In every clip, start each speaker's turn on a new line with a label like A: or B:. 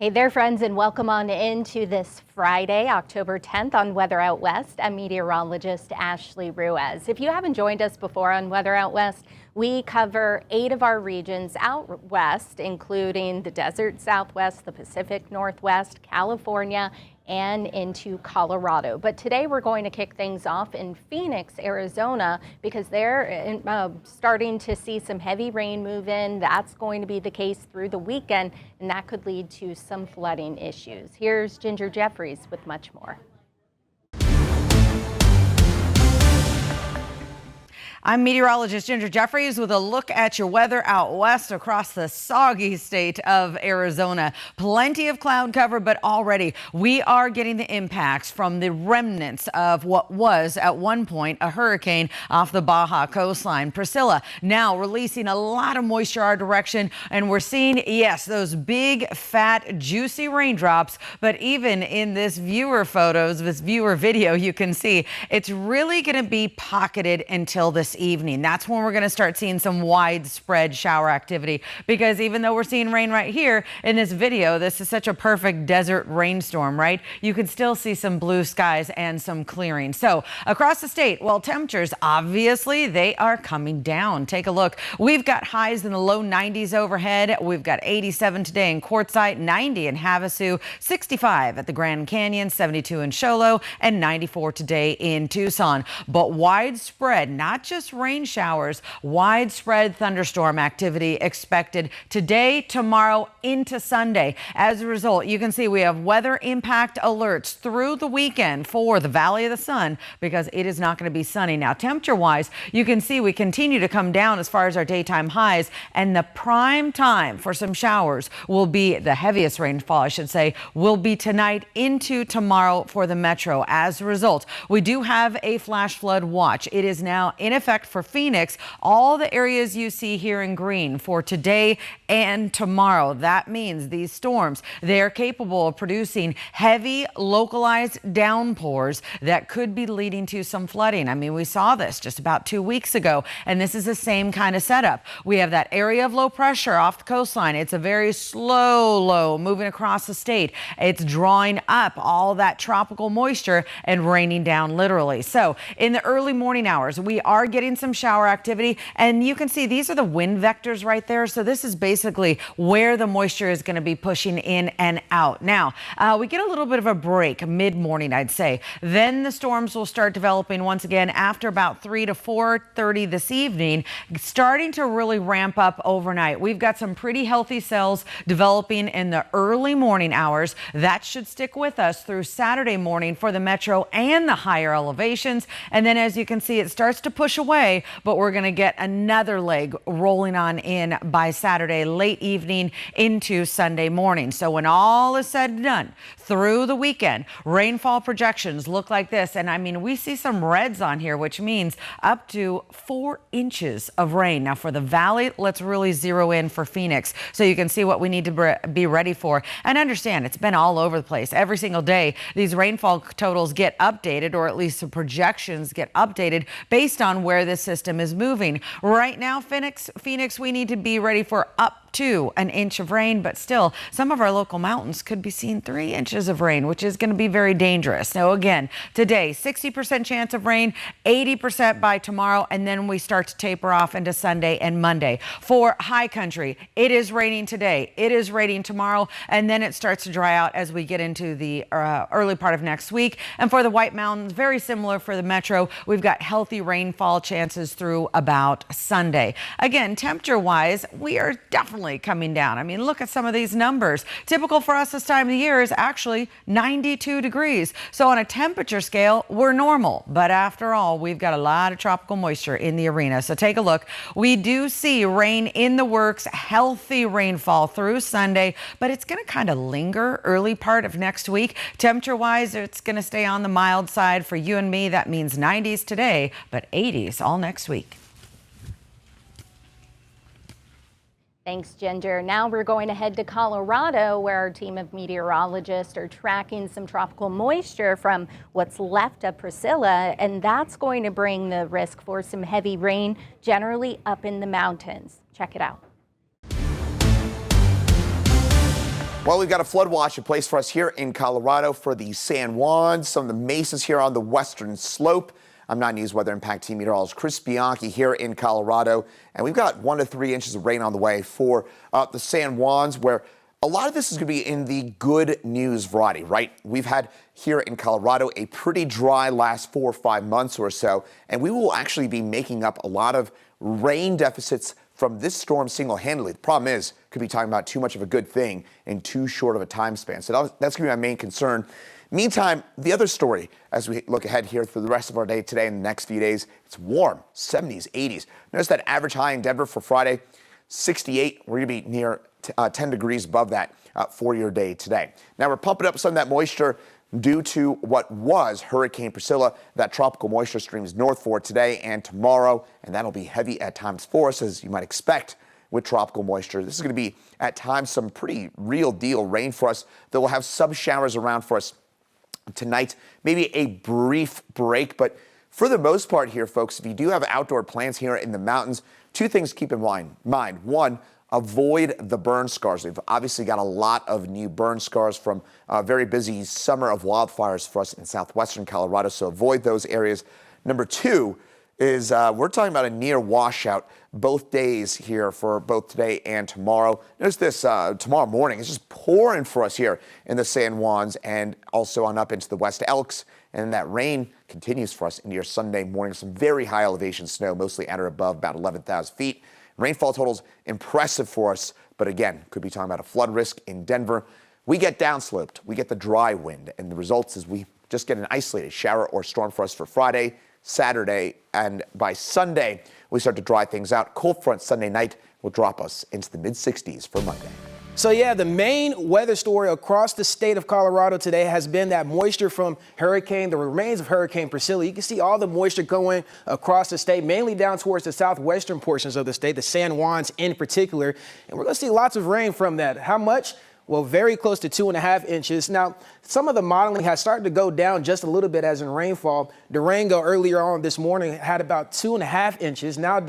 A: Hey there, friends, and welcome on into this Friday, October 10th on Weather Out West. I'm meteorologist Ashley Ruiz. If you haven't joined us before on Weather Out West, we cover 8 of our regions out west, including the desert Southwest, the Pacific Northwest, California, and into Colorado. But today we're going to kick things off in Phoenix, Arizona, because they're starting to see some heavy rain move in. That's going to be the case through the weekend, and that could lead to some flooding issues. Here's Ginger Jeffries with much more.
B: I'm meteorologist Ginger Jeffries with a look at your weather out west across the soggy state of Arizona. Plenty of cloud cover, but already we are getting the impacts from the remnants of what was at one point a hurricane off the Baja coastline. Priscilla now releasing a lot of moisture our direction, and we're seeing, yes, those big, fat, juicy raindrops. But even in this viewer photos, this viewer video, you can see it's really going to be pocketed until this evening. That's when we're going to start seeing some widespread shower activity, because even though we're seeing rain right here in this video, this is such a perfect desert rainstorm, right? You can still see some blue skies and some clearing. So across the state, well, temperatures, obviously, they are coming down. Take a look. We've got highs in the low 90s overhead. We've got 87 today in Quartzsite, 90 in Havasu, 65 at the Grand Canyon, 72 in Show Low, and 94 today in Tucson. But widespread, not just rain showers, widespread thunderstorm activity expected today, tomorrow, into Sunday. As a result, you can see we have weather impact alerts through the weekend for the Valley of the Sun, because it is not going to be sunny. Now, temperature-wise, you can see we continue to come down as far as our daytime highs, and the prime time for some showers will be, the heaviest rainfall, I should say, will be tonight into tomorrow for the metro. As a result, we do have a flash flood watch. It is now in effect for Phoenix. All the areas you see here in green for today and tomorrow. That means these storms, they're capable of producing heavy localized downpours that could be leading to some flooding. I mean, we saw this just about 2 weeks ago, and this is the same kind of setup. We have that area of low pressure off the coastline. It's a very slow low moving across the state. It's drawing up all that tropical moisture and raining down literally. So in the early morning hours, we are getting some shower activity, and you can see these are the wind vectors right there. So this is basically where the moisture is going to be pushing in and out. Now, we get a little bit of a break mid-morning, I'd say. Then the storms will start developing once again after about 3 to 4:30 this evening, starting to really ramp up overnight. We've got some pretty healthy cells developing in the early morning hours. That should stick with us through Saturday morning for the metro and the higher elevations. And then, as you can see, it starts to push away, but we're going to get another leg rolling on in by Saturday late evening into Sunday morning. So when all is said and done through the weekend, rainfall projections look like this. And I mean, we see some reds on here, which means up to 4 inches of rain. Now for the valley, let's really zero in for Phoenix so you can see what we need to be ready for. And understand, it's been all over the place. Every single day, these rainfall totals get updated, or at least the projections get updated based on where this system is moving. Right now, Phoenix, we need to be ready for up to an inch of rain, but still some of our local mountains could be seeing 3 inches of rain, which is going to be very dangerous. So again, today, 60% chance of rain, 80% by tomorrow, and then we start to taper off into Sunday and Monday. For high country, it is raining today, it is raining tomorrow, and then it starts to dry out as we get into the early part of next week. And for the White Mountains, very similar for the metro, we've got healthy rainfall chances through about Sunday. Again, temperature-wise, we are definitely coming down. I mean, look at some of these numbers. Typical for us this time of the year is actually 92 degrees. So on a temperature scale, we're normal. But after all, we've got a lot of tropical moisture in the arena. So take a look. We do see rain in the works, healthy rainfall through Sunday, but it's going to kind of linger early part of next week. Temperature-wise, it's going to stay on the mild side for you and me. That means 90s today, but 80s all next week.
A: Thanks, Ginger. Now we're going to head to Colorado, where our team of meteorologists are tracking some tropical moisture from what's left of Priscilla, and that's going to bring the risk for some heavy rain, generally up in the mountains. Check it out.
C: Well, we've got a flood watch in place for us here in Colorado for the San Juans, some of the mesas here on the western slope. I'm 9 News Weather Impact Team meteorologist Chris Bianchi here in Colorado, and we've got 1 to 3 inches of rain on the way for the San Juans, where a lot of this is going to be in the good news variety, right? We've had here in Colorado a pretty dry last 4 or 5 months or so, and we will actually be making up a lot of rain deficits from this storm single-handedly. The problem is, could be talking about too much of a good thing in too short of a time span. So that's going to be my main concern. Meantime, the other story, as we look ahead here through the rest of our day today and the next few days, it's warm, 70s, 80s. Notice that average high in Denver for Friday, 68. We're going to be near 10 degrees above that for your day today. Now, we're pumping up some of that moisture due to what was Hurricane Priscilla. That tropical moisture streams north for today and tomorrow, and that'll be heavy at times for us, as you might expect with tropical moisture. This is going to be, at times, some pretty real deal rain for us that will have some showers around for us tonight. Maybe a brief break, but for the most part here, folks, if you do have outdoor plans here in the mountains, 2 things to keep in mind. One, avoid the burn scars. We've obviously got a lot of new burn scars from a very busy summer of wildfires for us in southwestern Colorado, so avoid those areas. Number 2 is we're talking about a near washout both days here for both today and tomorrow. Notice this, tomorrow morning, it's just pouring for us here in the San Juans and also on up into the West Elks. And that rain continues for us into your Sunday morning. Some very high elevation snow, mostly at or above about 11,000 feet. Rainfall totals impressive for us, but again, could be talking about a flood risk in Denver. We get downsloped, we get the dry wind, and the results is we just get an isolated shower or storm for us for Friday, Saturday, and by Sunday, we start to dry things out. Cold front Sunday night will drop us into the mid-60s for Monday.
D: So yeah, the main weather story across the state of Colorado today has been that moisture from the remains of Hurricane Priscilla. You can see all the moisture going across the state, mainly down towards the southwestern portions of the state, the San Juans in particular. And we're going to see lots of rain from that. How much? Well, very close to 2.5 inches. Now, some of the modeling has started to go down just a little bit as in rainfall. Durango earlier on this morning had about 2.5 inches. Now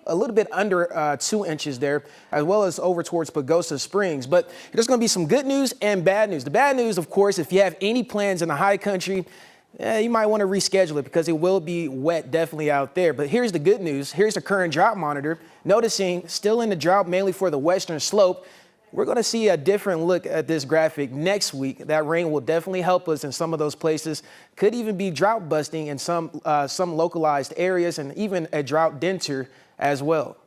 D: a little bit under 2 inches there, as well as over towards Pagosa Springs. But there's going to be some good news and bad news. The bad news, of course, if you have any plans in the high country, you might want to reschedule it because it will be wet definitely out there. But here's the good news. Here's the current drought monitor. Noticing still in the drought mainly for the western slope. We're going to see a different look at this graphic next week. That rain will definitely help us in some of those places. Could even be drought busting in some localized areas and even a drought denter as well.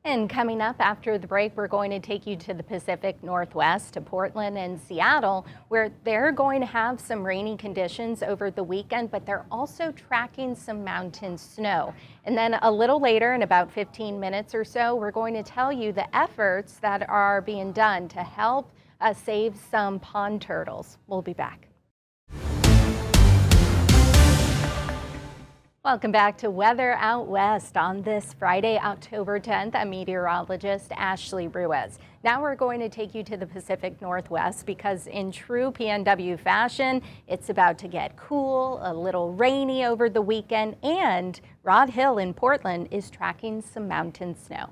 A: And coming up after the break, we're going to take you to the Pacific Northwest, to Portland and Seattle, where they're going to have some rainy conditions over the weekend, but they're also tracking some mountain snow. And then a little later, in about 15 minutes or so, we're going to tell you the efforts that are being done to help save some pond turtles. We'll be back. Welcome back to Weather Out West on this Friday, October 10th. I'm meteorologist Ashley Ruiz. Now we're going to take you to the Pacific Northwest because in true PNW fashion, it's about to get cool, a little rainy over the weekend, and Rod Hill in Portland is tracking some mountain snow.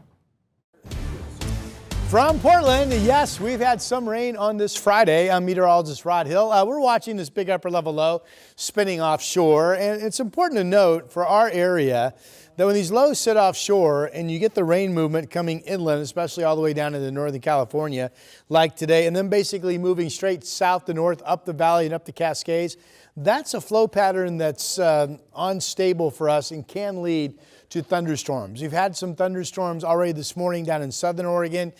E: From Portland, yes, we've had some rain on this Friday. I'm meteorologist Rod Hill. We're watching this big upper level low spinning offshore, and it's important to note for our area that when these lows sit offshore and you get the rain movement coming inland, especially all the way down into Northern California like today, and then basically moving straight south to north up the valley and up the Cascades, that's a flow pattern that's unstable for us and can lead to thunderstorms. We've had some thunderstorms already this morning down in southern Oregon.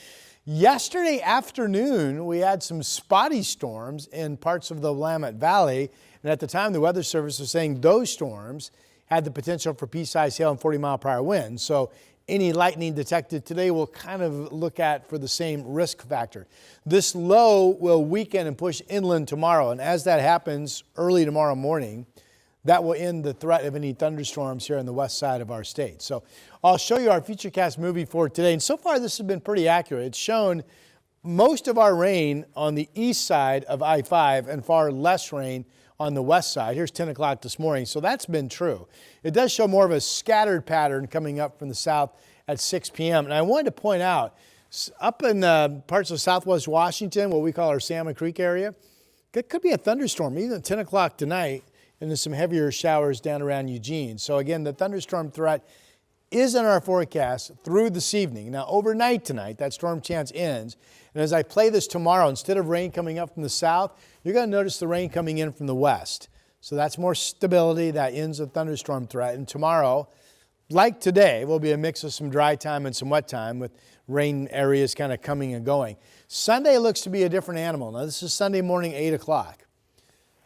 E: Yesterday afternoon, we had some spotty storms in parts of the Willamette Valley. And at the time, the Weather Service was saying those storms had the potential for pea-sized hail and 40-mile-per-hour winds. So any lightning detected today we'll kind of look at for the same risk factor. This low will weaken and push inland tomorrow. And as that happens early tomorrow morning, that will end the threat of any thunderstorms here on the west side of our state. So I'll show you our Futurecast movie for today. And so far, this has been pretty accurate. It's shown most of our rain on the east side of I-5 and far less rain on the west side. Here's 10 o'clock this morning. So that's been true. It does show more of a scattered pattern coming up from the south at 6 p.m. And I wanted to point out Up in parts of southwest Washington, what we call our Salmon Creek area, it could be a thunderstorm, even at 10 o'clock tonight, and there's some heavier showers down around Eugene. So again, the thunderstorm threat is in our forecast through this evening. Now, overnight tonight, that storm chance ends. And as I play this tomorrow, instead of rain coming up from the south, you're going to notice the rain coming in from the west. So that's more stability. That ends the thunderstorm threat. And tomorrow, like today, will be a mix of some dry time and some wet time with rain areas kind of coming and going. Sunday looks to be a different animal. Now, this is Sunday morning, 8 o'clock.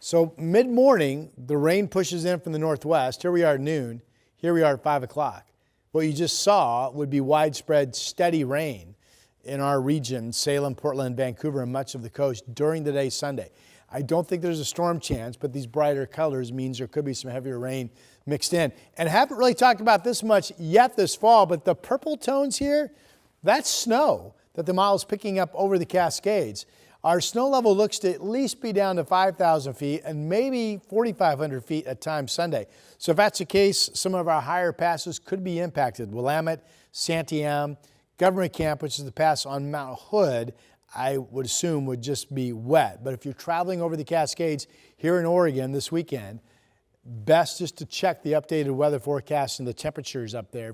E: So mid-morning, the rain pushes in from the northwest. Here we are at noon. Here we are at 5 o'clock. What you just saw would be widespread steady rain in our region, Salem, Portland, Vancouver, and much of the coast during the day Sunday. I don't think there's a storm chance, but these brighter colors means there could be some heavier rain mixed in. And haven't really talked about this much yet this fall, but the purple tones here, that's snow that the model's picking up over the Cascades. Our snow level looks to at least be down to 5,000 feet and maybe 4,500 feet at times Sunday. So if that's the case, some of our higher passes could be impacted. Willamette, Santiam, Government Camp, which is the pass on Mount Hood, I would assume would just be wet. But if you're traveling over the Cascades here in Oregon this weekend, best just to check the updated weather forecast and the temperatures up there.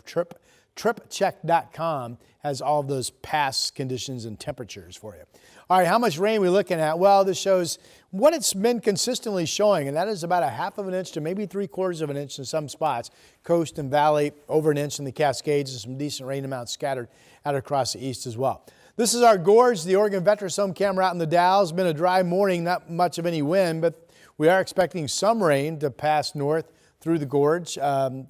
E: TripCheck.com has all of those past conditions and temperatures for you. All right, how much rain are we looking at? Well, this shows what it's been consistently showing, and that is about 1/2 of an inch to maybe 3/4 of an inch in some spots. Coast and valley, over an inch in the Cascades, and some decent rain amounts scattered out across the east as well. This is our gorge, the Oregon Veterans Home camera out in the Dalles. Been a dry morning, not much of any wind, but we are expecting some rain to pass north through the gorge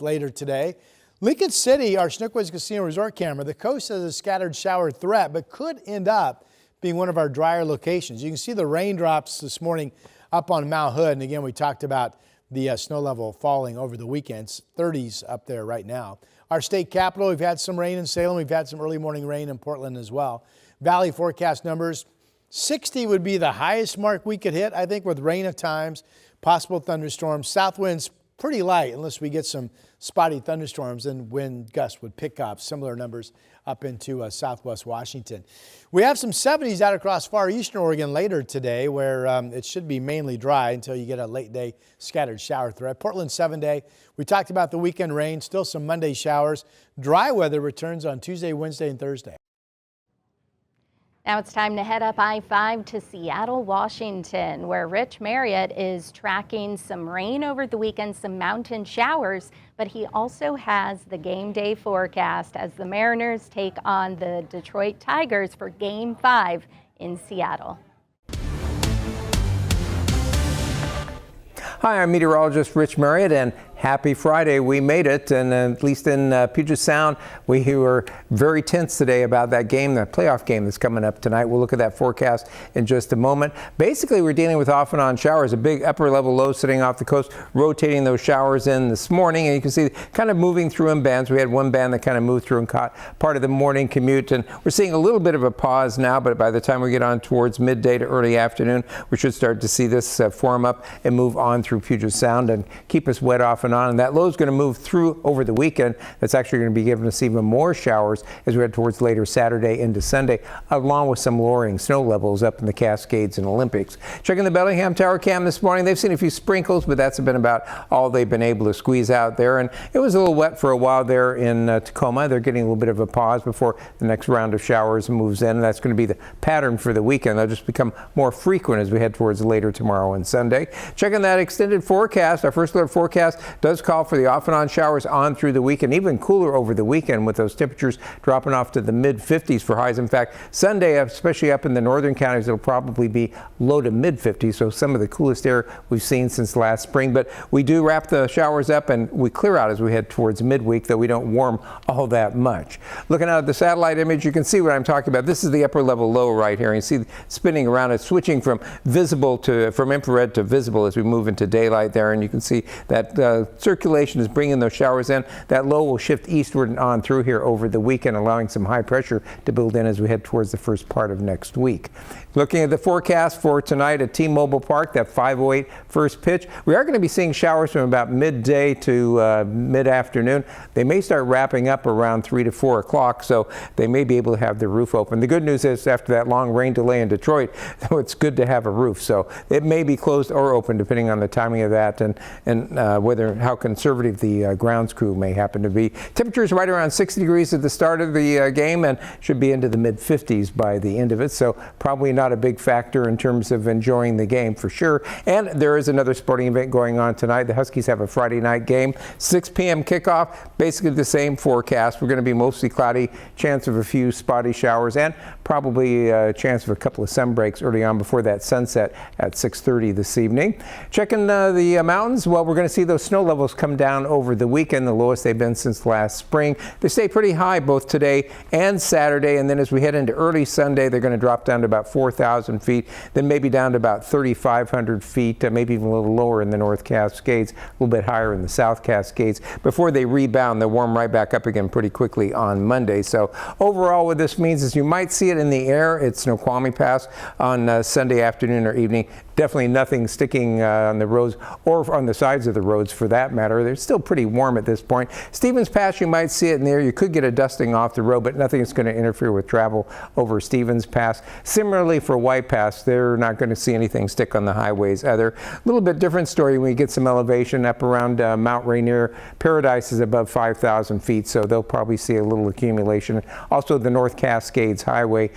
E: later today. Lincoln City, our Snookwoods Casino Resort camera, the coast has a scattered shower threat, but could end up being one of our drier locations. You can see the raindrops this morning up on Mount Hood. And again, we talked about the snow level falling over the weekends, 30s up there right now. Our state capital, we've had some rain in Salem. We've had some early morning rain in Portland as well. Valley forecast numbers, 60 would be the highest mark we could hit, I think, with rain at times, possible thunderstorms. South winds pretty light unless we get some spotty thunderstorms, and wind gusts would pick up. Similar numbers up into southwest Washington. We have some 70s out across far eastern Oregon later today, where it should be mainly dry until you get a late day scattered shower threat. Portland 7-day. We talked about the weekend rain, still some Monday showers. Dry weather returns on Tuesday, Wednesday, and Thursday.
A: Now it's time to head up I-5 to Seattle, Washington, where Rich Marriott is tracking some rain over the weekend, some mountain showers, but he also has the game day forecast as the Mariners take on the Detroit Tigers for Game 5 in Seattle.
F: Hi, I'm meteorologist Rich Marriott, and happy Friday. We made it, and at least in Puget Sound, we were very tense today about that game, the playoff game that's coming up tonight. We'll look at that forecast in just a moment. Basically, we're dealing with off and on showers, a big upper level low sitting off the coast, rotating those showers in this morning, and you can see kind of moving through in bands. We had one band that kind of moved through and caught part of the morning commute, and we're seeing a little bit of a pause now, but by the time we get on towards midday to early afternoon, we should start to see this form up and move on through Puget Sound and keep us wet off and on. And that low is going to move through over the weekend. That's actually going to be giving us even more showers as we head towards later Saturday into Sunday, along with some lowering snow levels up in the Cascades and Olympics. Checking the Bellingham Tower cam this morning, they've seen a few sprinkles, but that's been about all they've been able to squeeze out there. And it was a little wet for a while there in Tacoma. They're getting a little bit of a pause before the next round of showers moves in. And that's going to be the pattern for the weekend. They'll just become more frequent as we head towards later tomorrow and Sunday. Checking that extended forecast, our first alert forecast does call for the off and on showers on through the weekend, even cooler over the weekend with those temperatures dropping off to the mid 50s for highs. In fact, Sunday, especially up in the northern counties, it'll probably be low to mid 50s, so some of the coolest air we've seen since last spring. But we do wrap the showers up and we clear out as we head towards midweek, though we don't warm all that much. Looking out at the satellite image, you can see what I'm talking about. This is the upper level low right here. You see spinning around, it's switching from infrared to visible as we move into daylight there, and you can see that circulation is bringing those showers in. That low will shift eastward and on through here over the weekend, allowing some high pressure to build in as we head towards the first part of next week. Looking at the forecast for tonight at T-Mobile Park, that 5:08 first pitch, we are going to be seeing showers from about midday to mid-afternoon. They may start wrapping up around 3 to 4 o'clock, so they may be able to have the roof open. The good news is after that long rain delay in Detroit, it's good to have a roof. So it may be closed or open depending on the timing of that and how conservative the grounds crew may happen to be. Temperatures right around 60 degrees at the start of the game and should be into the mid-50s by the end of it. So probably not a big factor in terms of enjoying the game for sure. And there is another sporting event going on tonight. The Huskies have a Friday night game, 6 p.m. kickoff, basically the same forecast. We're going to be mostly cloudy, chance of a few spotty showers, and probably a chance of a couple of sun breaks early on before that sunset at 6:30 this evening. Checking the mountains, well, we're going to see those snow levels come down over the weekend, the lowest they've been since last spring. They stay pretty high both today and Saturday, and then as we head into early Sunday, they're going to drop down to about 4,000 feet, then maybe down to about 3,500 feet, maybe even a little lower in the North Cascades, a little bit higher in the South Cascades. Before they rebound, they'll warm right back up again pretty quickly on Monday. So overall, what this means is you might see it in the air. It's Snoqualmie Pass on Sunday afternoon or evening. Definitely nothing sticking on the roads or on the sides of the roads for that matter. They're still pretty warm at this point. Stevens Pass, you might see it in there. You could get a dusting off the road, but nothing is going to interfere with travel over Stevens Pass. Similarly for White Pass, they're not going to see anything stick on the highways either. A little bit different story when you get some elevation up around Mount Rainier. Paradise is above 5,000 feet, so they'll probably see a little accumulation. Also the North Cascades Highway,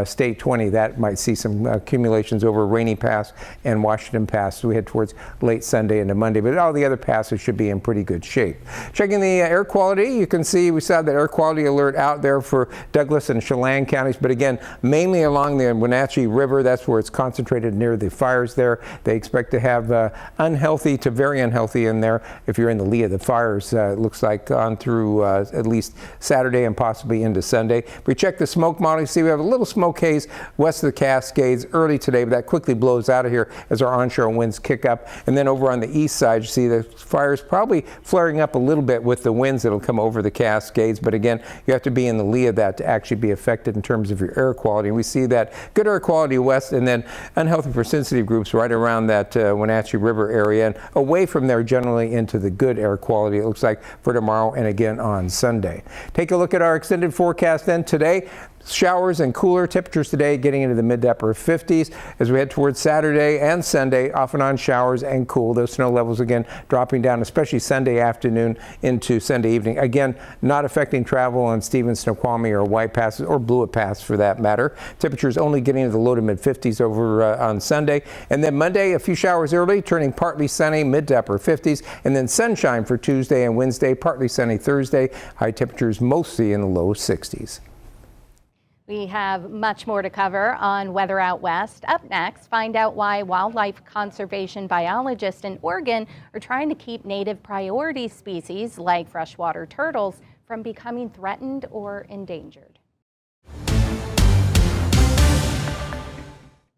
F: State 20, that might see some accumulations over Rainy Pass and Washington Pass as we head towards late Sunday into Monday, but all the other passes should be in pretty good shape. Checking the air quality, you can see we saw that air quality alert out there for Douglas and Chelan counties, but again, mainly along the Wenatchee River. That's where it's concentrated near the fires there. They expect to have unhealthy to very unhealthy in there if you're in the lee of the fires. It looks like on through at least Saturday and possibly into Sunday. If we check the smoke model, you see we have a little smoke haze west of the Cascades early today, but that quickly blows out of here as our onshore winds kick up. And then over on the east side, you see the fires probably flaring up a little bit with the winds that'll come over the Cascades. But again, you have to be in the lee of that to actually be affected in terms of your air quality. And we see that good air quality west and then unhealthy for sensitive groups right around that Wenatchee River area and away from there generally into the good air quality, it looks like, for tomorrow and again on Sunday. Take a look at our extended forecast then today. Showers and cooler temperatures today getting into the mid to upper 50s as we head towards Saturday and Sunday, off and on showers and cool. Those snow levels again dropping down, especially Sunday afternoon into Sunday evening. Again, not affecting travel on Stevens, Snoqualmie or White Passes or Blewett Pass for that matter. Temperatures only getting into the low to mid 50s over on Sunday. And then Monday, a few showers early, turning partly sunny, mid to upper 50s. And then sunshine for Tuesday and Wednesday, partly sunny Thursday. High temperatures mostly in the low 60s.
A: We have much more to cover on Weather Out West. Up next, find out why wildlife conservation biologists in Oregon are trying to keep native priority species like freshwater turtles from becoming threatened or endangered.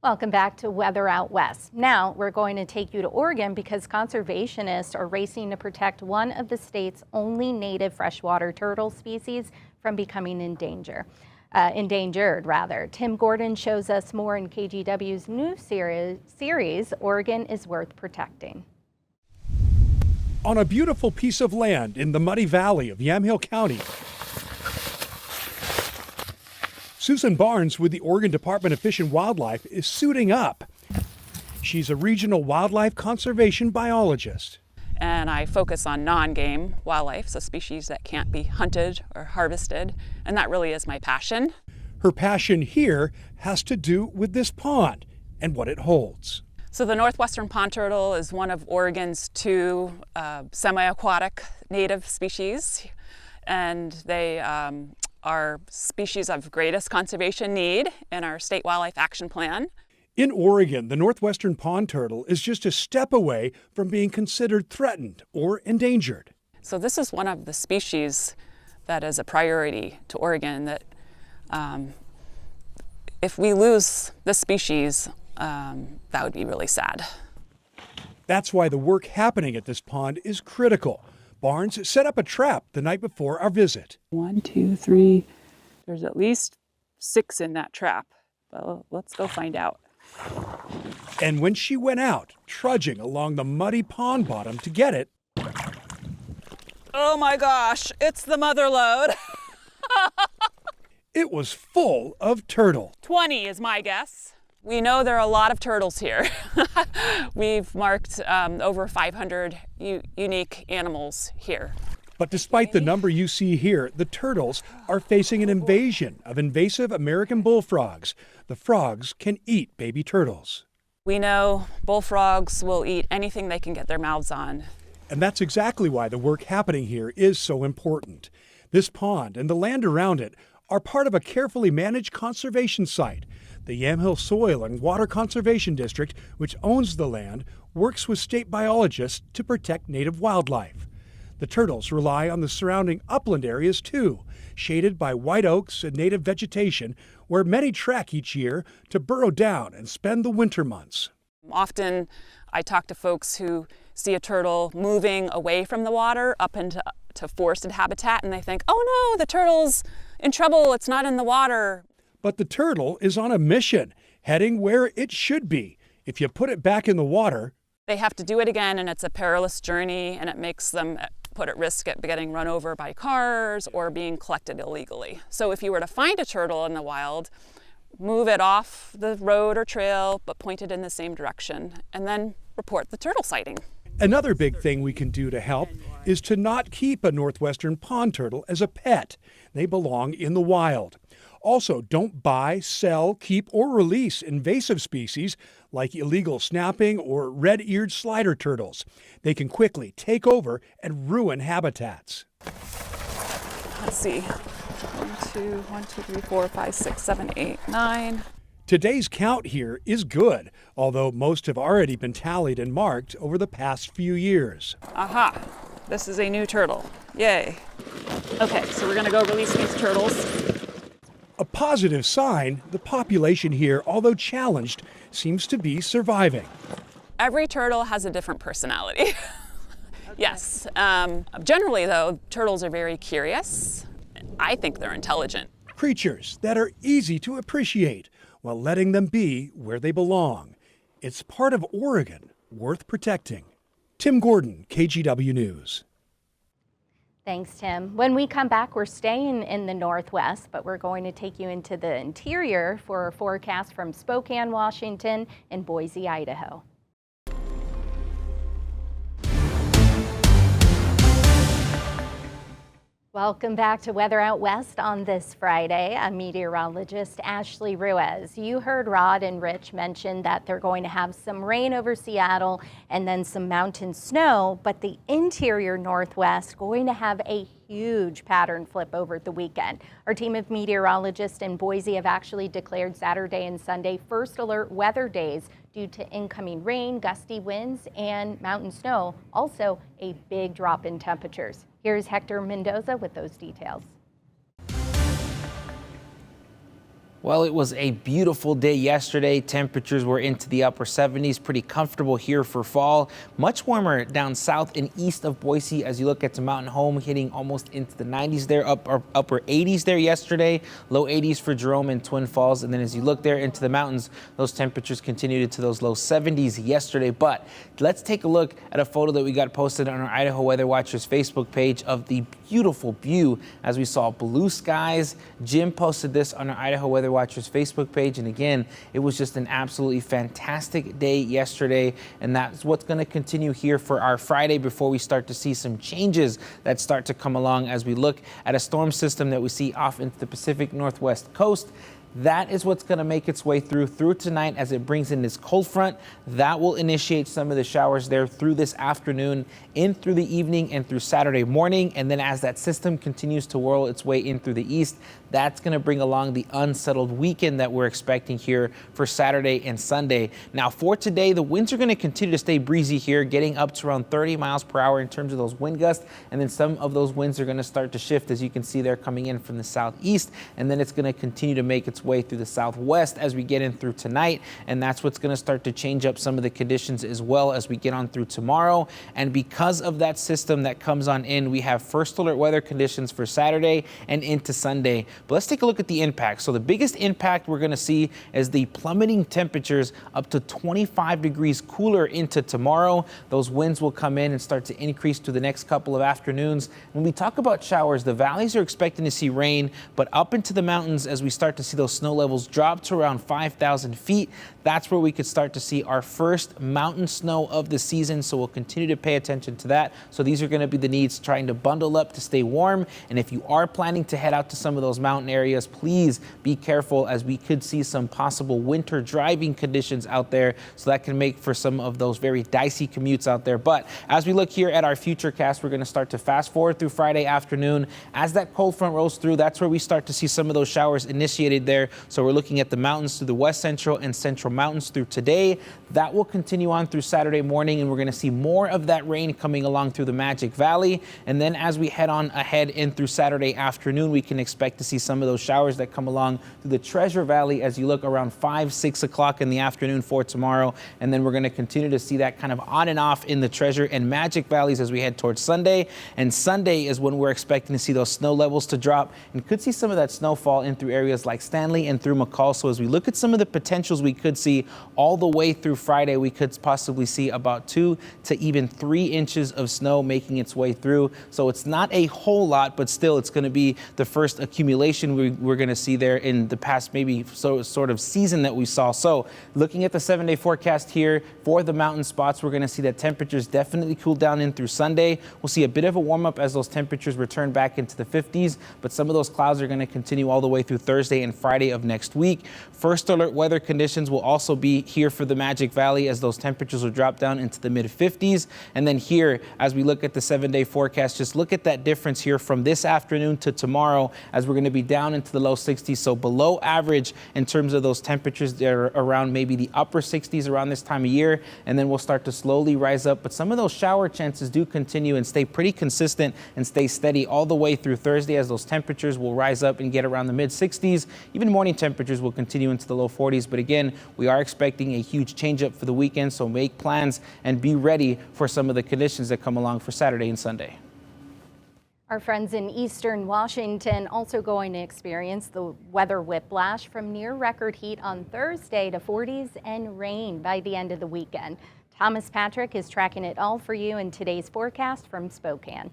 A: Welcome back to Weather Out West. Now we're going to take you to Oregon because conservationists are racing to protect one of the state's only native freshwater turtle species from becoming endangered. Tim Gordon shows us more in KGW's new series, Oregon is Worth Protecting.
G: On a beautiful piece of land in the muddy valley of Yamhill County, Susan Barnes with the Oregon Department of Fish and Wildlife is suiting up. She's a regional wildlife conservation biologist.
H: And I focus on non-game wildlife, so species that can't be hunted or harvested, and that really is my passion.
G: Her passion here has to do with this pond and what it holds.
H: So the northwestern pond turtle is one of Oregon's two semi-aquatic native species, and they are species of greatest conservation need in our state wildlife action plan.
G: In Oregon, the northwestern pond turtle is just a step away from being considered threatened or endangered.
H: So this is one of the species that is a priority to Oregon that if we lose this species, that would be really sad.
G: That's why the work happening at this pond is critical. Barnes set up a trap the night before our visit.
H: 1, 2, 3. There's at least 6 in that trap. Well, let's go find out.
G: And when she went out, trudging along the muddy pond bottom to get it,
H: Oh my gosh, it's the mother lode.
G: it was full of turtle.
H: 20 is my guess. We know there are a lot of turtles here. We've marked over 500 unique animals here.
G: But despite the number you see here, the turtles are facing an invasion of invasive American bullfrogs. The frogs can eat baby turtles.
H: We know bullfrogs will eat anything they can get their mouths on.
G: And that's exactly why the work happening here is so important. This pond and the land around it are part of a carefully managed conservation site. The Yamhill Soil and Water Conservation District, which owns the land, works with state biologists to protect native wildlife. The turtles rely on the surrounding upland areas too, shaded by white oaks and native vegetation, where many trek each year to burrow down and spend the winter months.
H: Often I talk to folks who see a turtle moving away from the water up into forested habitat, and they think, oh no, the turtle's in trouble, it's not in the water.
G: But the turtle is on a mission, heading where it should be. If you put it back in the water,
H: They have to do it again, and it's a perilous journey, and it makes them put at risk at getting run over by cars or being collected illegally. So if you were to find a turtle in the wild, move it off the road or trail, but point it in the same direction, and then report the turtle sighting.
G: another big thing we can do to help is to not keep a northwestern pond turtle as a pet. They belong in the wild. Also, don't buy, sell, keep, or release invasive species like illegal snapping or red-eared slider turtles. They can quickly take over and ruin habitats.
H: Let's see. 1, 2, 3, 4, 5, 6, 7, 8, 9.
G: Today's count here is good, although most have already been tallied and marked over the past few years.
H: Aha! This is a new turtle. Yay. Okay, so we're gonna go release these turtles.
G: A positive sign, the population here, although challenged, seems to be surviving.
H: Every turtle has a different personality. Yes. Generally, though, turtles are very curious. I think they're intelligent.
G: Creatures that are easy to appreciate while letting them be where they belong. It's part of Oregon worth protecting. Tim Gordon, KGW News.
A: Thanks, Tim. When we come back, we're staying in the Northwest, but we're going to take you into the interior for a forecast from Spokane, Washington, and Boise, Idaho. Welcome back to Weather Out West on this Friday. I'm meteorologist Ashley Ruiz. You heard Rod and Rich mention that they're going to have some rain over Seattle and then some mountain snow, but the interior Northwest going to have a huge pattern flip over the weekend. Our team of meteorologists in Boise have actually declared Saturday and Sunday first alert weather days due to incoming rain, gusty winds, and mountain snow. Also, a big drop in temperatures. Here's Hector Mendoza with those details.
I: Well, it was a beautiful day yesterday. Temperatures were into the upper 70s, pretty comfortable here for fall. Much warmer down south and east of Boise as you look at the Mountain Home, hitting almost into the 90s there, upper 80s there yesterday, low 80s for Jerome and Twin Falls. And then as you look there into the mountains, those temperatures continued into those low 70s yesterday. But let's take a look at a photo that we got posted on our Idaho Weather Watchers Facebook page of the beautiful view as we saw blue skies. Jim posted this on our Idaho Weather Watchers Facebook page, and again, it was just an absolutely fantastic day yesterday, and that's what's going to continue here for our Friday before we start to see some changes that start to come along as we look at a storm system that we see off into the Pacific Northwest coast. That is what's going to make its way through tonight as it brings in this cold front. That will initiate some of the showers there through this afternoon, in through the evening and through Saturday morning. And then as that system continues to whirl its way in through the east, that's going to bring along the unsettled weekend that we're expecting here for Saturday and Sunday. Now for today, the winds are going to continue to stay breezy here, getting up to around 30 miles per hour in terms of those wind gusts. And then some of those winds are going to start to shift, as you can see there, coming in from the southeast. And then it's going to continue to make its its way through the southwest as we get in through tonight, and that's what's going to start to change up some of the conditions as well as we get on through tomorrow. And because of that system that comes on in, we have first alert weather conditions for Saturday and into Sunday. But let's take a look at the impact. So the biggest impact we're going to see is the plummeting temperatures up to 25 degrees cooler into tomorrow. Those winds will come in and start to increase through the next couple of afternoons. When we talk about showers, the valleys are expecting to see rain, but up into the mountains, as we start to see those snow levels drop to around 5,000 feet, that's where we could start to see our first mountain snow of the season. So we'll continue to pay attention to that. So these are going to be the needs, trying to bundle up to stay warm. And if you are planning to head out to some of those mountain areas, please be careful, as we could see some possible winter driving conditions out there. So that can make for some of those very dicey commutes out there. But as we look here at our futurecast, we're going to start to fast forward through Friday afternoon. As that cold front rolls through, that's where we start to see some of those showers initiated there. So we're looking at the mountains through the west central and central mountains through today. That will continue on through Saturday morning, and we're going to see more of that rain coming along through the Magic Valley. And then as we head on ahead in through Saturday afternoon, we can expect to see some of those showers that come along through the Treasure Valley as you look around 5-6 o'clock in the afternoon for tomorrow. And then we're going to continue to see that kind of on and off in the Treasure and Magic Valleys as we head towards Sunday. And Sunday is when we're expecting to see those snow levels to drop, and could see some of that snowfall in through areas like Stanley and through McCall. So as we look at some of the potentials we could see all the way through Friday, we could possibly see about 2 to even 3 inches of snow making its way through. So it's not a whole lot, but still it's going to be the first accumulation we're going to see there in the past maybe sort of season that we saw. So looking at the 7-day forecast here for the mountain spots, we're going to see that temperatures definitely cool down in through Sunday. We'll see a bit of a warm up as those temperatures return back into the 50s, but some of those clouds are going to continue all the way through Thursday and Friday of next week. First alert weather conditions will also be here for the Magic Valley as those temperatures will drop down into the mid 50s. And then here, as we look at the 7-day forecast, just look at that difference here from this afternoon to tomorrow, as we're going to be down into the low 60s. So below average in terms of those temperatures. They're around maybe the upper 60s around this time of year, and then we'll start to slowly rise up. But some of those shower chances do continue and stay pretty consistent and stay steady all the way through Thursday, as those temperatures will rise up and get around the mid 60s. Even morning temperatures will continue into the low 40s. But again, we are expecting a huge change up for the weekend, so make plans and be ready for some of the conditions that come along for Saturday and Sunday.
A: Our friends in eastern Washington also going to experience the weather whiplash from near record heat on Thursday to 40s and rain by the end of the weekend. Thomas Patrick is tracking it all for you in today's forecast from Spokane.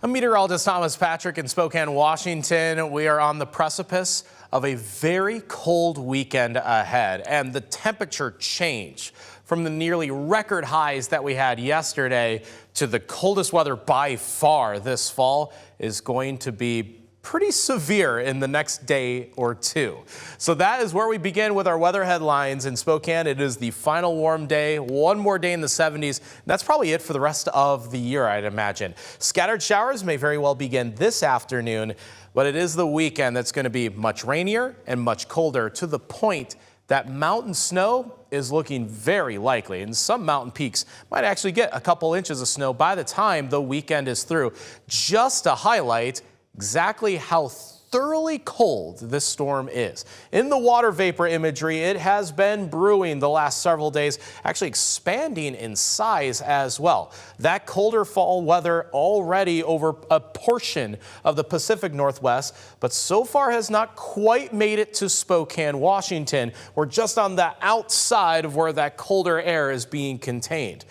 J: I'm meteorologist Thomas Patrick in Spokane, Washington. We are on the precipice of a very cold weekend ahead, and the temperature change from the nearly record highs that we had yesterday to the coldest weather by far this fall is going to be pretty severe in the next day or two. So that is where we begin with our weather headlines in Spokane. It is the final warm day, one more day in the 70s. That's probably it for the rest of the year, I'd imagine. Scattered showers may very well begin this afternoon, but it is the weekend that's going to be much rainier and much colder, to the point that mountain snow is looking very likely, and some mountain peaks might actually get a couple inches of snow by the time the weekend is through. Just to highlight exactly how thoroughly cold this storm is. In the water vapor imagery, it has been brewing the last several days, actually expanding in size as well. That colder fall weather already over a portion of the Pacific Northwest, but so far has not quite made it to Spokane, Washington. We're just on the outside of where that colder air is being contained.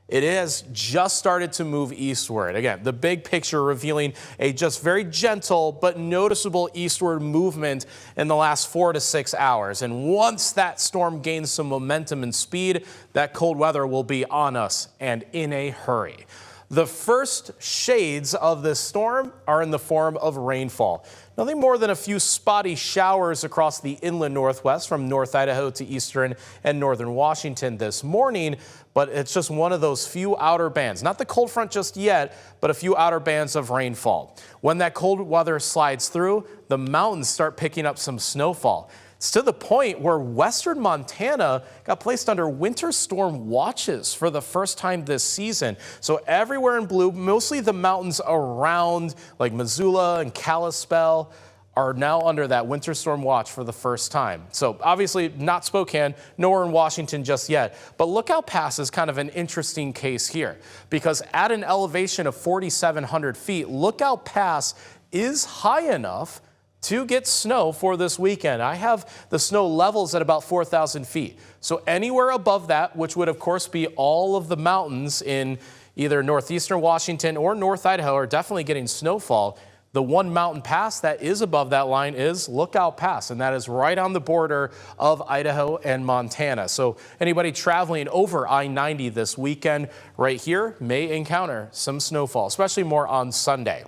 J: It has just started to move eastward. Again, the big picture revealing a just very gentle but noticeable eastward movement in the last 4 to 6 hours. And once that storm gains some momentum and speed, that cold weather will be on us, and in a hurry. The first shades of this storm are in the form of rainfall. Nothing more than a few spotty showers across the inland Northwest from North Idaho to eastern and northern Washington this morning, but it's just one of those few outer bands. Not the cold front just yet, but a few outer bands of rainfall. When that cold weather slides through, the mountains start picking up some snowfall. It's to the point where western Montana got placed under winter storm watches for the first time this season. So everywhere in blue, mostly the mountains around like Missoula and Kalispell, are now under that winter storm watch for the first time. So obviously not Spokane, nor in Washington just yet. But Lookout Pass is kind of an interesting case here because at an elevation of 4,700 feet, Lookout Pass is high enough to get snow for this weekend. I have the snow levels at about 4,000 feet. So anywhere above that, which would of course be all of the mountains in either northeastern Washington or North Idaho, are definitely getting snowfall. The one mountain pass that is above that line is Lookout Pass, and that is right on the border of Idaho and Montana. So anybody traveling over I-90 this weekend right here may encounter some snowfall, especially more on Sunday.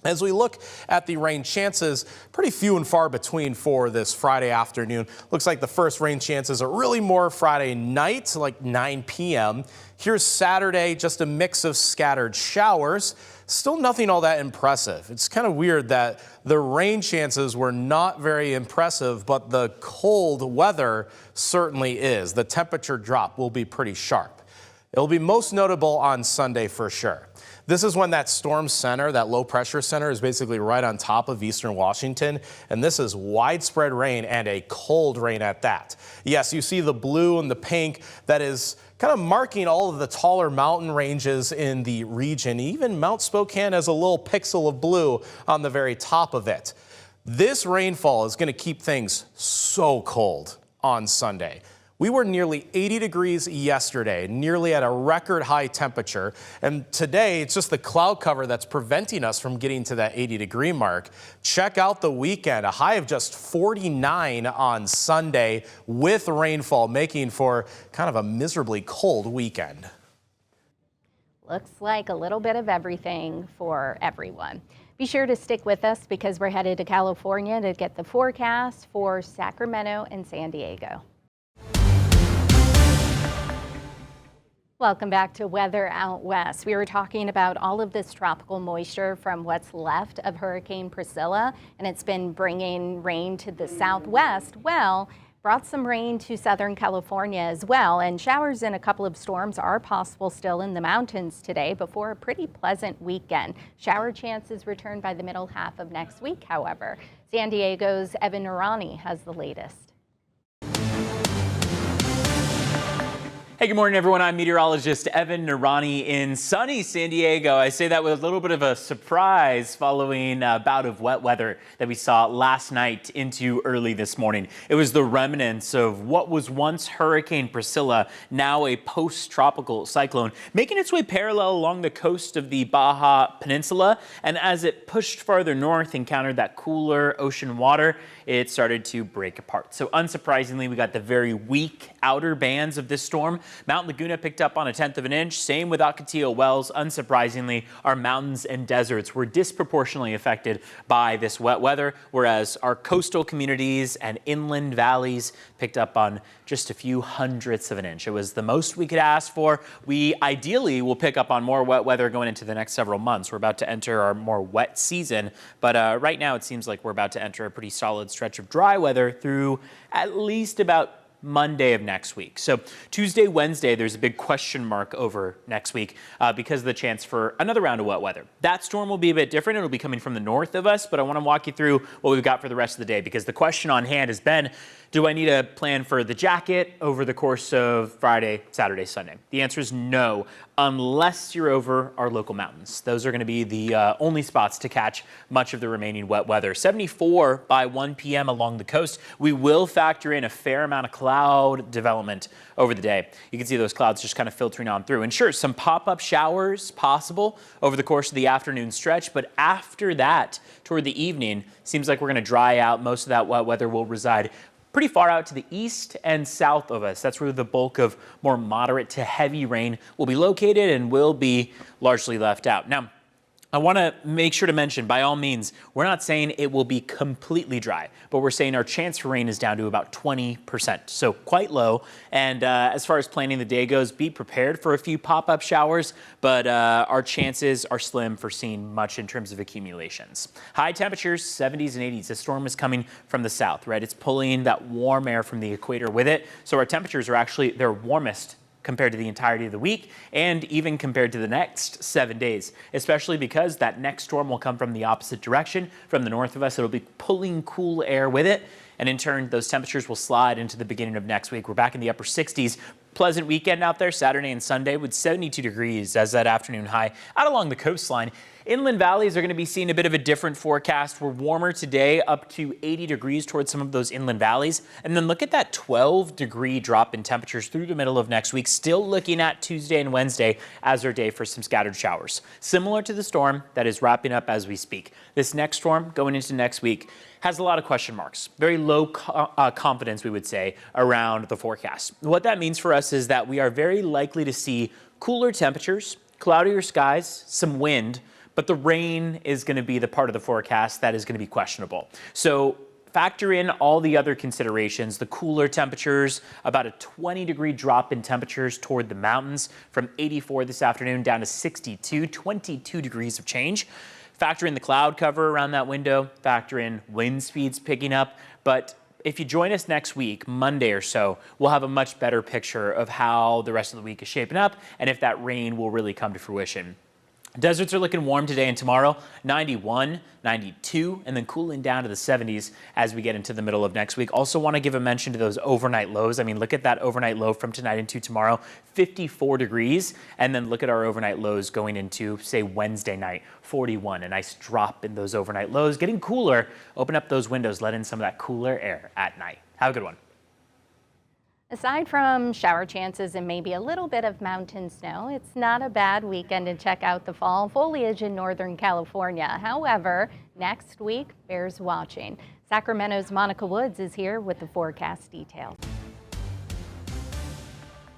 J: As we look at the rain chances, pretty few and far between for this Friday afternoon. Looks like the first rain chances are really more Friday night, like 9 p.m. Here's Saturday, just a mix of scattered showers. Still nothing all that impressive. It's kind of weird that the rain chances were not very impressive, but the cold weather certainly is. The temperature drop will be pretty sharp. It'll be most notable on Sunday for sure. This is when that storm center, that low pressure center, is basically right on top of eastern Washington. And this is widespread rain and a cold rain at that. Yes, you see the blue and the pink that is kind of marking all of the taller mountain ranges in the region. Even Mount Spokane has a little pixel of blue on the very top of it. This rainfall is going to keep things so cold on Sunday. We were nearly 80 degrees yesterday, nearly at a record high temperature. And today, it's just the cloud cover that's preventing us from getting to that 80-degree mark. Check out the weekend, a high of just 49 on Sunday with rainfall, making for kind of a miserably cold weekend.
A: Looks like a little bit of everything for everyone. Be sure to stick with us because we're headed to California to get the forecast for Sacramento and San Diego. Welcome back to Weather Out West. We were talking about all of this tropical moisture from what's left of Hurricane Priscilla, and it's been bringing rain to the southwest. Well, brought some rain to Southern California as well, and showers and a couple of storms are possible still in the mountains today before a pretty pleasant weekend. Shower chances return by the middle half of next week, however. San Diego's Evan Narani has the latest.
K: Hey, good morning, everyone. I'm meteorologist Evan Narani in sunny San Diego. I say that with a little bit of a surprise following a bout of wet weather that we saw last night into early this morning. It was the remnants of what was once Hurricane Priscilla, now a post-tropical cyclone, making its way parallel along the coast of the Baja Peninsula. And as it pushed farther north, encountered that cooler ocean water, it started to break apart. So unsurprisingly, we got the very weak outer bands of this storm. Mount Laguna picked up on 1/10 of an inch. Same with Ocotillo Wells. Unsurprisingly, our mountains and deserts were disproportionately affected by this wet weather, whereas our coastal communities and inland valleys picked up on just a few hundredths of an inch. It was the most we could ask for. We ideally will pick up on more wet weather going into the next several months. We're about to enter our more wet season, but right now it seems like we're about to enter a pretty solid stretch of dry weather through at least about Monday of next week. So Tuesday, Wednesday, there's a big question mark over next week because of the chance for another round of wet weather. That storm will be a bit different. It'll be coming from the north of us, but I want to walk you through what we've got for the rest of the day because the question on hand has been, do I need a plan for the jacket over the course of Friday, Saturday, Sunday? The answer is no, unless you're over our local mountains. Those are going to be the only spots to catch much of the remaining wet weather. 74 by 1 p.m. along the coast. We will factor in a fair amount of cloud development over the day. You can see those clouds just kind of filtering on through. And sure, some pop-up showers possible over the course of the afternoon stretch, but after that, toward the evening, seems like we're going to dry out. Most of that wet weather will reside pretty far out to the east and south of us. That's where the bulk of more moderate to heavy rain will be located and will be largely left out. Now, I want to make sure to mention, by all means, we're not saying it will be completely dry, but we're saying our chance for rain is down to about 20%, so quite low. And as far as planning the day goes, be prepared for a few pop-up showers, but our chances are slim for seeing much in terms of accumulations. High temperatures, 70s and 80s. The storm is coming from the south, right? It's pulling that warm air from the equator with it, so our temperatures are actually their warmest compared to the entirety of the week and even compared to the next 7 days, especially because that next storm will come from the opposite direction from the north of us. It'll be pulling cool air with it. And in turn, those temperatures will slide into the beginning of next week. We're back in the upper 60s. Pleasant weekend out there, Saturday and Sunday with 72 degrees as that afternoon high out along the coastline. Inland valleys are going to be seeing a bit of a different forecast. We're warmer today, up to 80 degrees towards some of those inland valleys. And then look at that 12-degree drop in temperatures through the middle of next week. Still looking at Tuesday and Wednesday as our day for some scattered showers. Similar to the storm that is wrapping up as we speak. This next storm going into next week has a lot of question marks. Very low confidence, we would say, around the forecast. What that means for us is that we are very likely to see cooler temperatures, cloudier skies, some wind, but the rain is going to be the part of the forecast that is going to be questionable. So factor in all the other considerations, the cooler temperatures, about a 20-degree drop in temperatures toward the mountains from 84 this afternoon down to 62, 22 degrees of change. Factor in the cloud cover around that window, factor in wind speeds picking up. But if you join us next week, Monday or so, we'll have a much better picture of how the rest of the week is shaping up and if that rain will really come to fruition. Deserts are looking warm today and tomorrow, 91, 92, and then cooling down to the 70s as we get into the middle of next week. Also want to give a mention to those overnight lows. I mean, look at that overnight low from tonight into tomorrow, 54 degrees. And then look at our overnight lows going into, say, Wednesday night, 41. A nice drop in those overnight lows. Getting cooler. Open up those windows, let in some of that cooler air at night. Have a good one.
A: Aside from shower chances and maybe a little bit of mountain snow, it's not a bad weekend to check out the fall foliage in Northern California. However, next week bears watching. Sacramento's Monica Woods is here with the forecast details.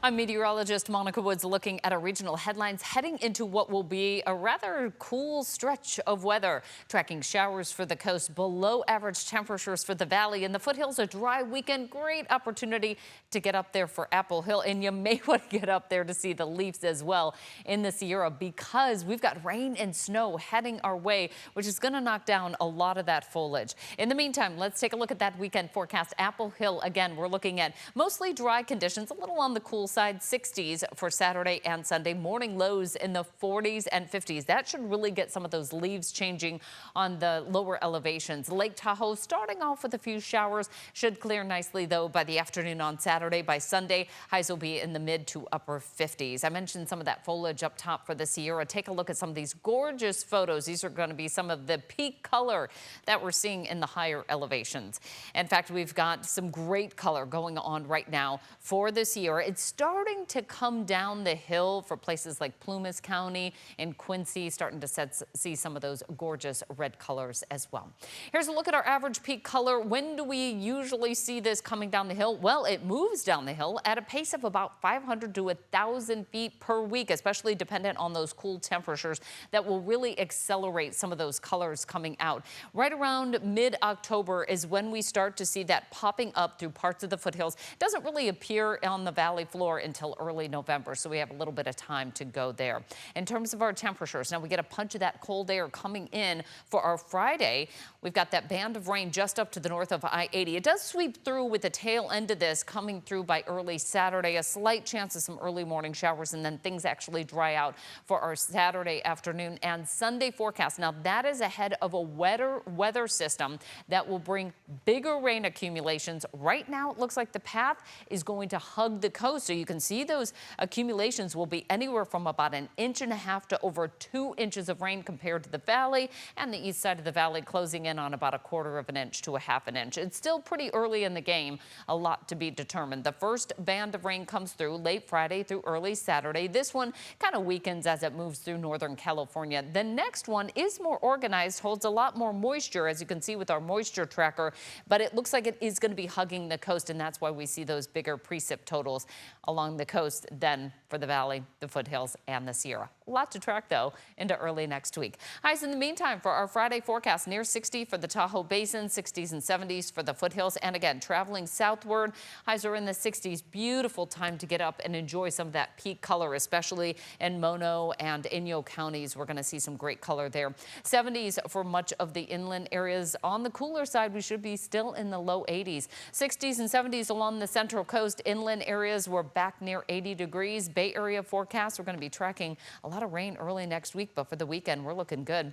L: I'm meteorologist Monica Woods looking at our regional headlines heading into what will be a rather cool stretch of weather. Tracking showers for the coast, below average temperatures for the valley. In the foothills, a dry weekend. Great opportunity to get up there for Apple Hill. And you may want to get up there to see the leaves as well in the Sierra because we've got rain and snow heading our way, which is going to knock down a lot of that foliage. In the meantime, let's take a look at that weekend forecast. Apple Hill, again, we're looking at mostly dry conditions, a little on the cool side, 60s for Saturday and Sunday. Morning lows in the 40s and 50s. That should really get some of those leaves changing on the lower elevations. Lake Tahoe starting off with a few showers. Should clear nicely, though, by the afternoon on Saturday. By Sunday, highs will be in the mid to upper 50s. I mentioned some of that foliage up top for the Sierra. Take a look at some of these gorgeous photos. These are going to be some of the peak color that we're seeing in the higher elevations. In fact, we've got some great color going on right now for the Sierra. It's starting to come down the hill for places like Plumas County and Quincy, starting to see some of those gorgeous red colors as well. Here's a look at our average peak color. When do we usually see this coming down the hill? Well, it moves down the hill at a pace of about 500 to 1,000 feet per week, especially dependent on those cool temperatures that will really accelerate some of those colors coming out. Right around mid-October is when we start to see that popping up through parts of the foothills. It doesn't really appear on the valley floor until early November, so we have a little bit of time to go there. In terms of our temperatures, now we get a punch of that cold air coming in for our Friday. We've got that band of rain just up to the north of I-80. It does sweep through with the tail end of this coming through by early Saturday. A slight chance of some early morning showers, and then things actually dry out for our Saturday afternoon and Sunday forecast. Now that is ahead of a wetter weather system that will bring bigger rain accumulations. Right now it looks like the path is going to hug the coast, so you can see those accumulations will be anywhere from about 1.5 inches to over 2 inches of rain compared to the valley, and the east side of the valley closing in on about 1/4 inch to 1/2 inch. It's still pretty early in the game, a lot to be determined. The first band of rain comes through late Friday through early Saturday. This one kind of weakens as it moves through Northern California. The next one is more organized, holds a lot more moisture, as you can see with our moisture tracker, but it looks like it is going to be hugging the coast, and that's why we see those bigger precip totals. A along the coast, then for the valley, the foothills, and the Sierra. A lot to track, though, into early next week. Highs in the meantime for our Friday forecast, near 60 for the Tahoe Basin, 60s and 70s for the foothills. And again, traveling southward, highs are in the 60s. Beautiful time to get up and enjoy some of that peak color, especially in Mono and Inyo counties. We're going to see some great color there. 70s for much of the inland areas. On the cooler side, we should be still in the low 80s. 60s and 70s along the central coast. Inland areas, we're back near 80 degrees. Bay Area forecast, we're going to be tracking a lot of rain early next week, but for the weekend, we're looking good.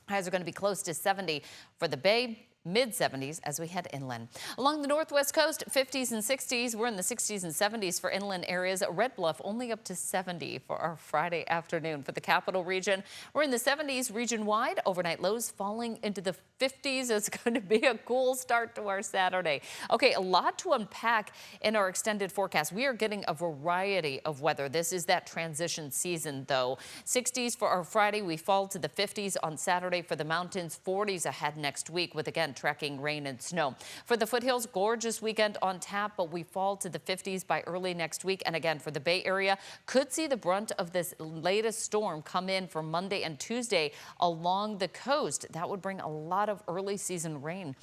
L: Highs are going to be close to 70 for the Bay. Mid-70s as we head inland. Along the northwest coast, 50s and 60s. We're in the 60s and 70s for inland areas. Red Bluff only up to 70 for our Friday afternoon. For the capital region, we're in the 70s region-wide. Overnight lows falling into the 50s. It's going to be a cool start to our Saturday. Okay, a lot to unpack in our extended forecast. We are getting a variety of weather. This is that transition season, though. 60s for our Friday. We fall to the 50s on Saturday for the mountains. 40s ahead next week with, again, tracking rain and snow. For the foothills, gorgeous weekend on tap, but we fall to the 50s by early next week. And again, for the Bay Area, could see the brunt of this latest storm come in for Monday and Tuesday along the coast. That would bring a lot of early season rain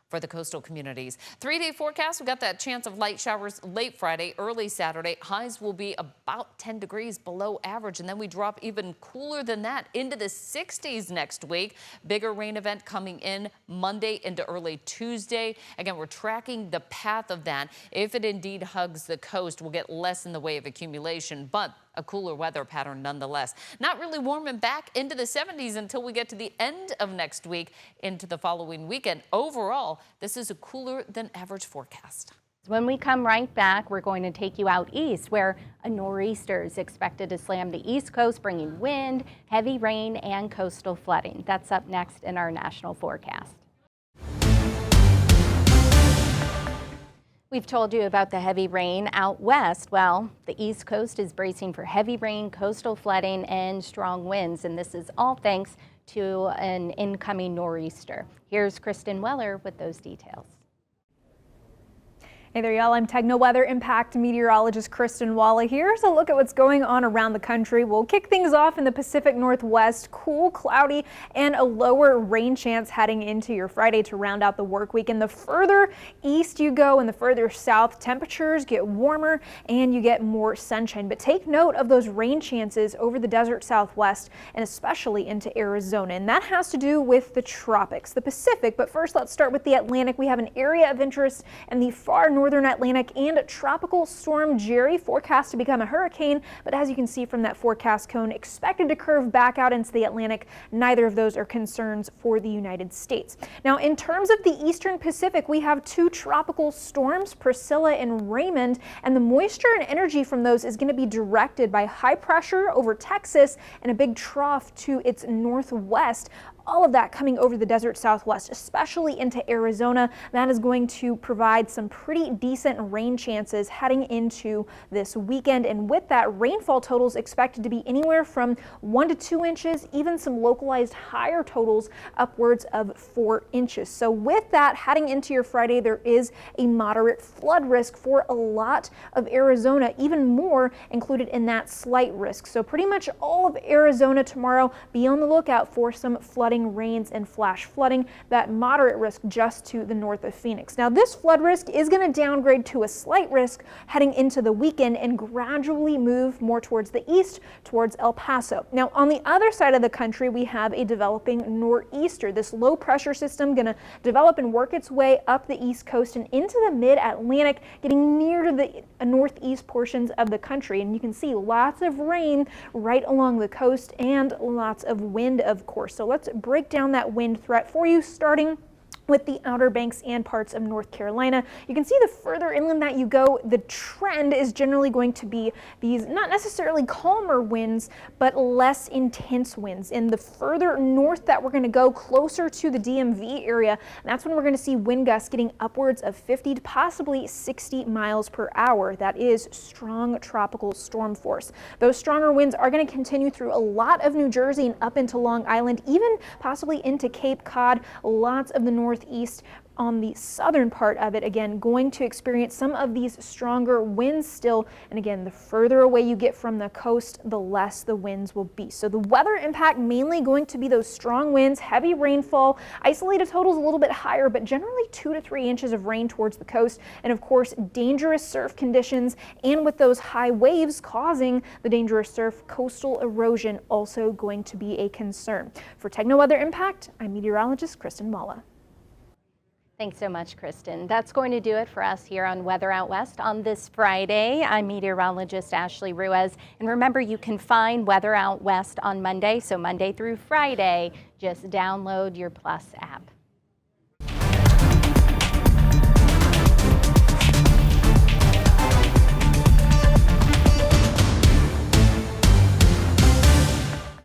L: for the coastal communities. 3-day forecast, we've got that chance of light showers late Friday, early Saturday. Highs will be about 10 degrees below average, and then we drop even cooler than that into the 60s next week. Bigger rain event coming in Monday into early Tuesday. Again, we're tracking the path of that. If it indeed hugs the coast, we'll get less in the way of accumulation, but a cooler weather pattern nonetheless. Not really warming back into the 70s until we get to the end of next week into the following weekend. Overall, this is a cooler than average forecast.
A: When we come right back, we're going to take you out east where a nor'easter is expected to slam the East Coast, bringing wind, heavy rain, and coastal flooding. That's up next in our national forecast. We've told you about the heavy rain out west. Well, the East Coast is bracing for heavy rain, coastal flooding, and strong winds, and this is all thanks to an incoming nor'easter. Here's Kristen Weller with those details.
M: Hey there, y'all. I'm Tegna Weather Impact meteorologist Kristen Walla. Here's a look at what's going on around the country. We'll kick things off in the Pacific Northwest. Cool, cloudy, and a lower rain chance heading into your Friday to round out the work week. And the further east you go and the further south, temperatures get warmer and you get more sunshine. But take note of those rain chances over the desert Southwest and especially into Arizona. And that has to do with the tropics, the Pacific. But first, let's start with the Atlantic. We have an area of interest in the far northern Atlantic and Tropical Storm Jerry forecast to become a hurricane, but as you can see from that forecast cone, expected to curve back out into the Atlantic. Neither of those are concerns for the United States. Now, in terms of the Eastern Pacific, we have two tropical storms, Priscilla and Raymond, and the moisture and energy from those is going to be directed by high pressure over Texas and a big trough to its northwest. All of that coming over the desert Southwest, especially into Arizona. That is going to provide some pretty decent rain chances heading into this weekend. And with that, rainfall totals expected to be anywhere from 1 to 2 inches, even some localized higher totals upwards of 4 inches. So with that, heading into your Friday, there is a moderate flood risk for a lot of Arizona, even more included in that slight risk. So pretty much all of Arizona tomorrow, be on the lookout for some flooding, rains, and flash flooding. That moderate risk just to the north of Phoenix. Now, this flood risk is going to downgrade to a slight risk heading into the weekend and gradually move more towards the east, towards El Paso. Now, on the other side of the country, we have a developing nor'easter. This low pressure system going to develop and work its way up the east coast and into the mid-Atlantic, getting near to the northeast portions of the country. And you can see lots of rain right along the coast and lots of wind, of course. So let's break down that wind threat for you, starting with the Outer Banks and parts of North Carolina. You can see the further inland that you go, the trend is generally going to be these not necessarily calmer winds, but less intense winds. In the further north that we're going to go, closer to the DMV area, that's when we're going to see wind gusts getting upwards of 50 to possibly 60 miles per hour. That is strong tropical storm force. Those stronger winds are going to continue through a lot of New Jersey and up into Long Island, even possibly into Cape Cod. Lots of the northeast on the southern part of it, again, going to experience some of these stronger winds still. And again, the further away you get from the coast, the less the winds will be. So the weather impact mainly going to be those strong winds, heavy rainfall, isolated totals a little bit higher, but generally 2 to 3 inches of rain towards the coast. And of course, dangerous surf conditions, and with those high waves causing the dangerous surf, coastal erosion also going to be a concern. For Techno Weather Impact, I'm meteorologist Kristen Walla.
A: Thanks so much, Kristen. That's going to do it for us here on Weather Out West on this Friday. I'm meteorologist Ashley Ruiz. And remember, you can find Weather Out West on Monday, so Monday through Friday. Just download your Plus app.